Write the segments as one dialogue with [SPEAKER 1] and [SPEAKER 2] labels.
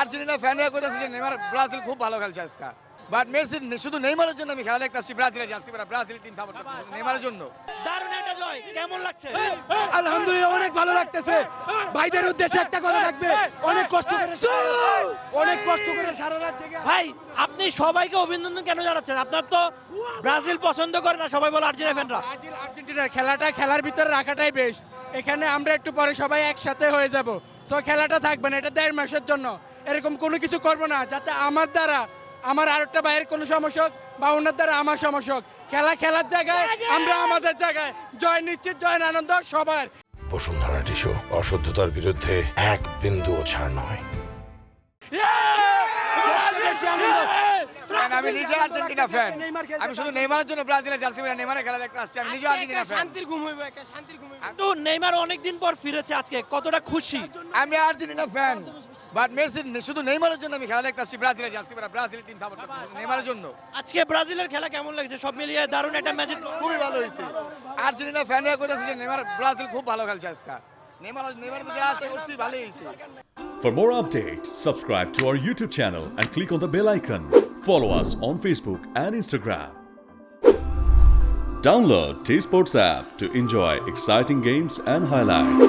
[SPEAKER 1] Argentina ফ্যানরা কইতাছে যে Neymar Brazil খুব ভালো খেলছে আজকে, বাট মেসি শুধু নেইমারের জন্য আমি খেলা দেখতাছি, ব্রাজিলের জার্সি পরা ব্রাজিল টিম সাপোর্ট করতেছি নেইমারের জন্য।
[SPEAKER 2] দারুণ একটা জয়, কেমন লাগছে?
[SPEAKER 3] আলহামদুলিল্লাহ অনেক ভালো লাগতেছে। ভাইদের উদ্দেশ্যে একটা কথা থাকবে, অনেক কষ্ট করে সারা রাত জেগে
[SPEAKER 2] ভাই আপনি সবাইকে অভিনন্দন কেন জানাচ্ছেন? আপনার তো ব্রাজিল পছন্দ করে না, সবাই বলে আর্জেন্টিনা ফ্যানরা।
[SPEAKER 4] ব্রাজিল আর্জেন্টিনার খেলাটা খেলার ভিতরে রাখাটাই বেস্ট। এখানে আমরা একটু পরে সবাই একসাথে হয়ে যাব, তো খেলাটা থাকবে না, এটা 1.5 মাসের জন্য। এরকম কোনো কিছু করব না যাতে আমার দ্বারা আমার আরেকটা ভাইয়ের কোনো সমস্যা হোক বা ওনার দ্বারা আমার সমস্যা হোক। খেলা খেলার জায়গায়, আমরা আমাদের জায়গায়। জয় নিশ্চিত, জয় আনন্দ সবার।
[SPEAKER 5] বসুন্ধরা টিস্যু, অশুদ্ধতার বিরুদ্ধে এক বিন্দুও ছাড় নয়।
[SPEAKER 1] আমি নিজে আর্জেন্টিনা ফ্যান, আমি শুধু নেইমারের জন্য ব্রাজিলের জার্সি পরা নেইমারের খেলা দেখতে আসছি। আমি নিজে আর্জেন্টিনা ফ্যান।
[SPEAKER 4] শান্তির ঘুম হইব, একটা শান্তির ঘুম হইব।
[SPEAKER 2] তো নেইমার অনেকদিন পর ফিরেছে আজকে, কতটা খুশি?
[SPEAKER 1] আমি আর্জেন্টিনা ফ্যান, বাট মেসি শুধু নেইমারের জন্য আমি খেলা দেখতাছি, ব্রাজিলের জার্সি পরা ব্রাজিল টিম সাপোর্ট করতেছি নেইমারের জন্য।
[SPEAKER 2] আজকে ব্রাজিলের খেলা কেমন লাগছে? সব মিলিয়ে দারুণ একটা ম্যাচ।
[SPEAKER 1] খুবই ভালো হয়েছে। আর্জেন্টিনা ফ্যানরা কইতাছে যে নেইমার ব্রাজিল খুব ভালো খেলছে আজকে, নেইমার দিকে আশা করছি ভালোই হয়েছে।
[SPEAKER 6] For more updates, subscribe to our YouTube channel and click on the bell icon. Follow us on Facebook and Instagram. Download T-Sports app to enjoy exciting games and highlights.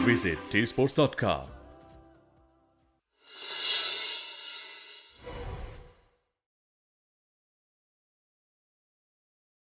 [SPEAKER 6] Visit tsports.com.